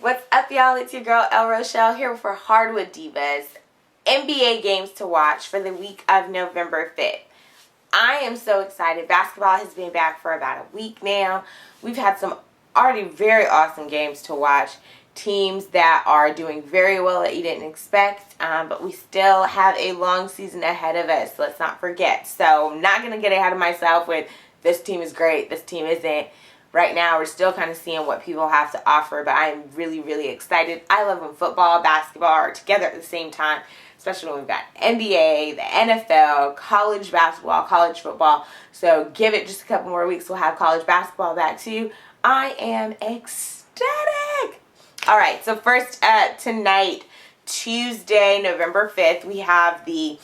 What's up, y'all? It's your girl, El Rochelle, here for Hardwood Divas NBA games to watch for the week of November 5th. I am so excited. Basketball has been back for about a week now. We've had some already very awesome games to watch. Teams that are doing very well that you didn't expect, but we still have a long season ahead of us. Let's not forget. So I'm not going to get ahead of myself with this team is great, this team isn't. Right now, we're still kind of seeing what people have to offer, but I am really, really excited. I love when football, basketball are together at the same time, especially when we've got NBA, the NFL, college basketball, college football. So give it just a couple more weeks, we'll have college basketball back too. I am ecstatic. All right, so first up tonight, Tuesday, November 5th, we have the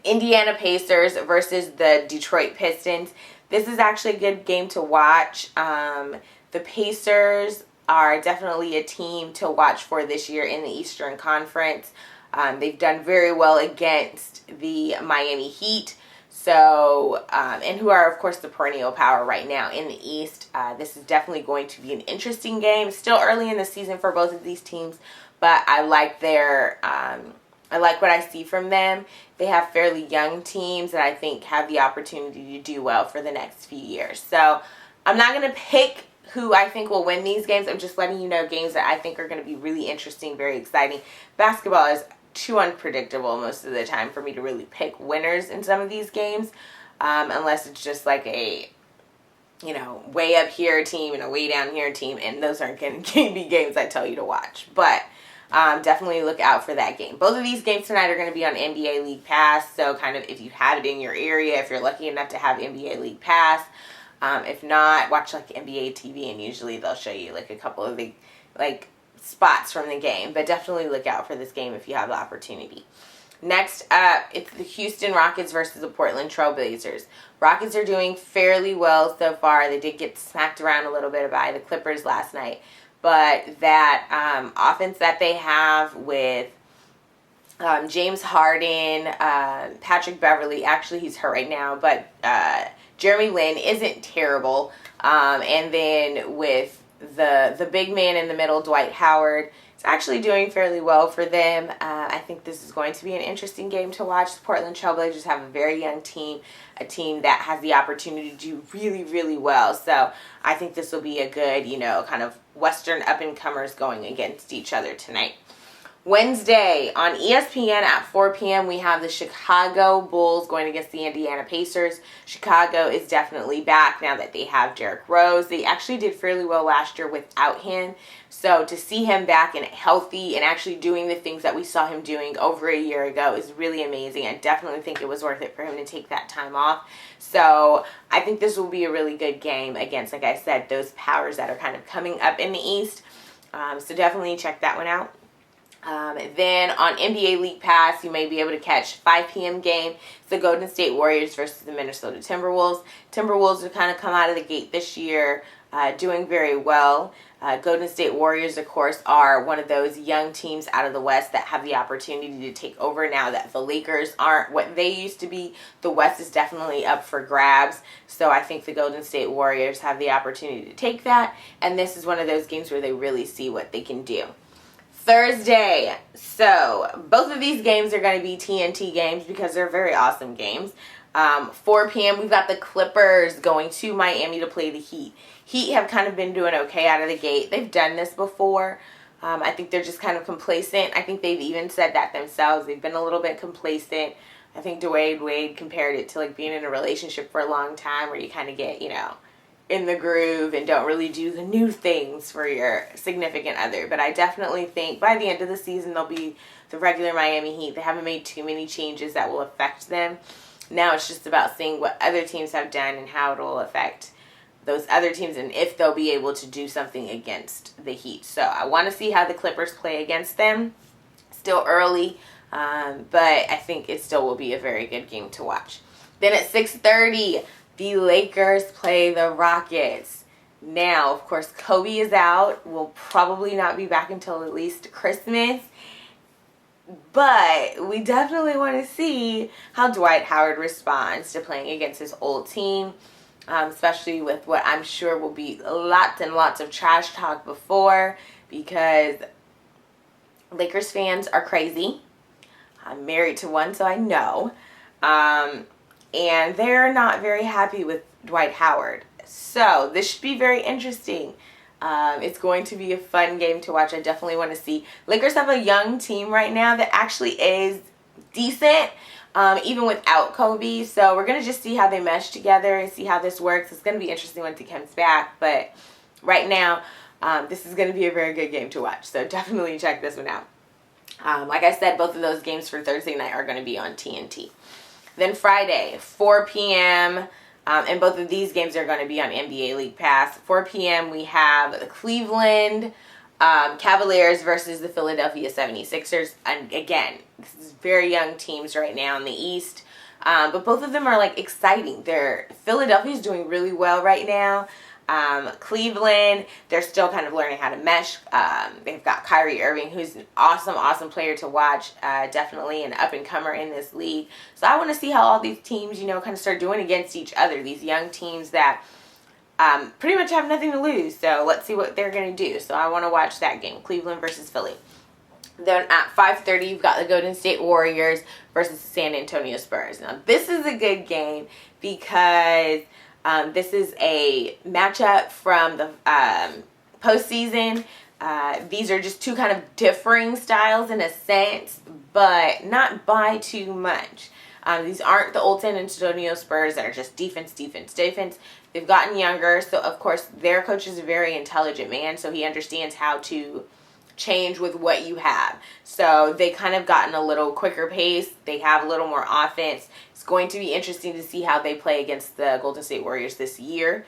Indiana Pacers versus the Detroit Pistons. This is actually a good game to watch. The Pacers are definitely a team to watch for this year in the Eastern Conference. They've done very well against the Miami Heat. So, and who are, of course, the perennial power right now in the East. This is definitely going to be an interesting game. Still early in the season for both of these teams, but I like their... I like what I see from them. They have fairly young teams that I think have the opportunity to do well for the next few years. So I'm not going to pick who I think will win these games. I'm just letting you know games that I think are going to be really interesting, very exciting. Basketball is too unpredictable most of the time for me to really pick winners in some of these games, unless it's just like a, you know, way up here team and a way down here team, and those aren't going to be games I tell you to watch. But definitely look out for that game. Both of these games tonight are going to be on NBA League Pass, so kind of if you have it in your area, if you're lucky enough to have NBA League Pass. If not, watch like NBA TV, and usually they'll show you like a couple of the like spots from the game. But definitely look out for this game if you have the opportunity. Next up, it's the Houston Rockets versus the Portland Trail Blazers. Rockets are doing fairly well so far. They did get smacked around a little bit by the Clippers last night. But that offense that they have with James Harden, Patrick Beverly, actually he's hurt right now, but Jeremy Lin isn't terrible. And then with the big man in the middle, Dwight Howard, it's actually doing fairly well for them. I think this is going to be an interesting game to watch. The Portland Trailblazers have a very young team, a team that has the opportunity to do really, really well. So I think this will be a good, you know, kind of Western up-and-comers going against each other tonight. Wednesday on ESPN at 4 p.m. we have the Chicago Bulls going against the Indiana Pacers. Chicago is definitely back now that they have Derrick Rose. They actually did fairly well last year without him. So to see him back and healthy and actually doing the things that we saw him doing over a year ago is really amazing. I definitely think it was worth it for him to take that time off. So I think this will be a really good game against, like I said, those powers that are kind of coming up in the East. So definitely check that one out. Then on NBA League Pass, you may be able to catch 5 p.m. game. It's the Golden State Warriors versus the Minnesota Timberwolves. Timberwolves have kind of come out of the gate this year, doing very well. Golden State Warriors, of course, are one of those young teams out of the West that have the opportunity to take over now that the Lakers aren't what they used to be. The West is definitely up for grabs. So I think the Golden State Warriors have the opportunity to take that. And this is one of those games where they really see what they can do. Thursday. So both of these games are going to be TNT games because they're very awesome games. 4 p.m. we've got the Clippers going to Miami to play the Heat. Heat have kind of been doing okay out of the gate. They've done this before. I think they're just kind of complacent. I think they've even said that themselves. They've been a little bit complacent. I think Dwayne Wade compared it to like being in a relationship for a long time where you kind of get, you know, in the groove and don't really do the new things for your significant other. But I definitely think by the end of the season they'll be the regular Miami Heat. They haven't made too many changes that will affect them. Now it's just about seeing what other teams have done and how it will affect those other teams and if they'll be able to do something against the Heat. So I want to see how the Clippers play against them. Still early, but I think it still will be a very good game to watch. Then at 6:30, the Lakers play the Rockets. Now, of course, Kobe is out. Will probably not be back until at least Christmas. But we definitely want to see how Dwight Howard responds to playing against his old team. especially with what I'm sure will be lots and lots of trash talk before, because Lakers fans are crazy. I'm married to one, so I know. And they're not very happy with Dwight Howard. So this should be very interesting. It's going to be a fun game to watch. I definitely want to see. Lakers have a young team right now that actually is decent, even without Kobe. So we're going to just see how they mesh together and see how this works. It's going to be interesting once he comes back. But right now, this is going to be a very good game to watch. So definitely check this one out. Like I said, both of those games for Thursday night are going to be on TNT. Then Friday, 4 p.m., and both of these games are going to be on NBA League Pass. 4 p.m. we have the Cleveland Cavaliers versus the Philadelphia 76ers. And again, this is very young teams right now in the East. But both of them are like exciting. Philadelphia's doing really well right now. Cleveland, they're still kind of learning how to mesh. They've got Kyrie Irving, who's an awesome player to watch. Definitely an up-and-comer in this league. So I want to see how all these teams, kind of start doing against each other. These young teams that pretty much have nothing to lose. So let's see what they're going to do. So I want to watch that game, Cleveland versus Philly. Then at 5:30, you've got the Golden State Warriors versus the San Antonio Spurs. Now, this is a good game because this is a matchup from the postseason. These are just two kind of differing styles in a sense, but not by too much. These aren't the old San Antonio Spurs that are just defense. They've gotten younger, so of course their coach is a very intelligent man, so he understands how to change with what you have. So they kind of gotten a little quicker pace. They have a little more offense. It's going to be interesting to see how they play against the Golden State Warriors this year.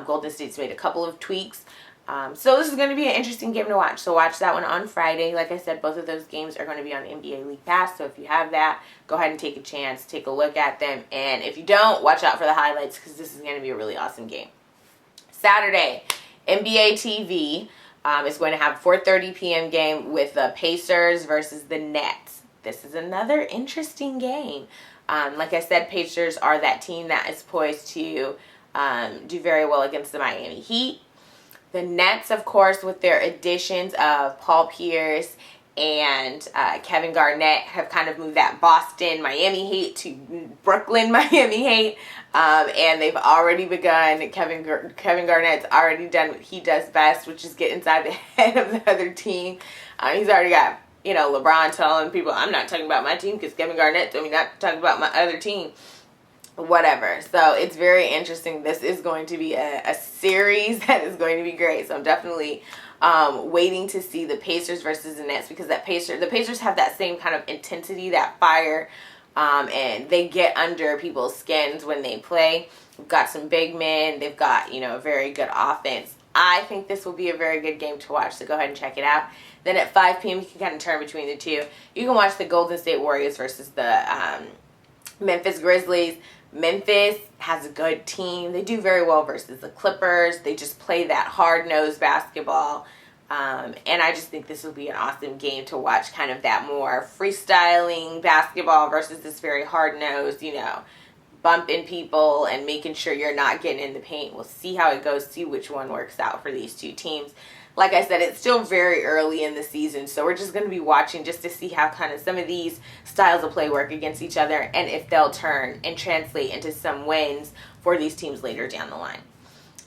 Golden State's made a couple of tweaks. So this is going to be an interesting game to watch. So watch that one on Friday. Like I said, both of those games are going to be on NBA League Pass. So if you have that, go ahead and take a chance, take a look at them. And if you don't, watch out for the highlights because this is going to be a really awesome game. Saturday, NBA TV. Is going to have 4:30 p.m. game with the Pacers versus the Nets. This is another interesting game. Like I said, Pacers are that team that is poised to do very well against the Miami Heat. The Nets, of course, with their additions of Paul Pierce and Kevin Garnett, have kind of moved that Boston Miami hate to Brooklyn Miami hate. And they've already begun. Kevin Garnett's already done what he does best, which is get inside the head of the other team. He's already got, LeBron telling people, I'm not talking about my team because Kevin Garnett told me not to talk about my other team. Whatever. So it's very interesting. This is going to be a series that is going to be great. So I'm definitely waiting to see the Pacers versus the Nets because the Pacers have that same kind of intensity, that fire. And they get under people's skins when they play. We've got some big men. They've got, a very good offense. I think this will be a very good game to watch, so go ahead and check it out. Then at 5 p.m., you can kind of turn between the two. You can watch the Golden State Warriors versus the Memphis Grizzlies. Memphis has a good team. They do very well versus the Clippers. They just play that hard-nosed basketball. And I just think this will be an awesome game to watch, kind of that more freestyling basketball versus this very hard-nosed, bumping people and making sure you're not getting in the paint. We'll see how it goes, see which one works out for these two teams. Like I said, it's still very early in the season, so we're just going to be watching just to see how kind of some of these styles of play work against each other and if they'll turn and translate into some wins for these teams later down the line.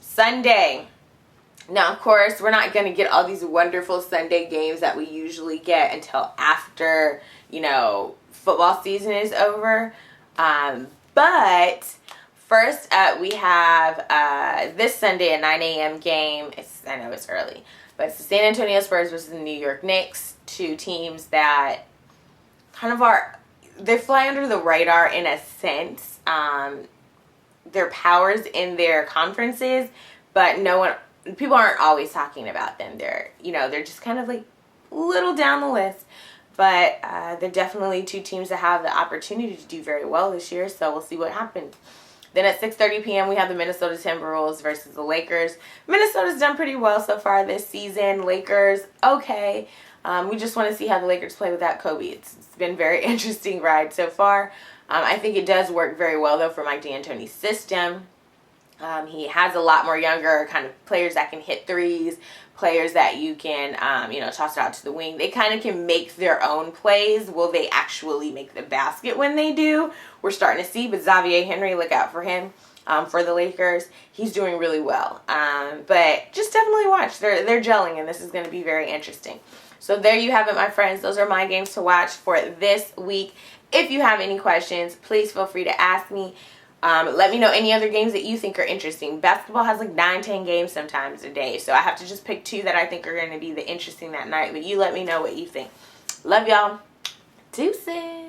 Sunday. Now, of course, we're not going to get all these wonderful Sunday games that we usually get until after, football season is over. But first up, we have this Sunday a 9 a.m. game. I know it's early, but it's the San Antonio Spurs versus the New York Knicks, two teams that kind of they fly under the radar in a sense. Their powers in their conferences, but people aren't always talking about them. They're just kind of like a little down the list. But they're definitely two teams that have the opportunity to do very well this year. So we'll see what happens. Then at 6:30 p.m. we have the Minnesota Timberwolves versus the Lakers. Minnesota's done pretty well so far this season. Lakers, okay. We just want to see how the Lakers play without Kobe. It's been a very interesting ride so far. I think it does work very well, though, for Mike D'Antoni's system. He has a lot more younger kind of players that can hit threes, players that you can, toss it out to the wing. They kind of can make their own plays. Will they actually make the basket when they do? We're starting to see, but Xavier Henry, look out for him for the Lakers. He's doing really well. But just definitely watch. They're gelling, and this is going to be very interesting. So there you have it, my friends. Those are my games to watch for this week. If you have any questions, please feel free to ask me. Let me know any other games that you think are interesting. Basketball has like 9-10 games sometimes a day, so I have to just pick 2 that I think are going to be the interesting that night. But you let me know what you think. Love y'all. Deuces.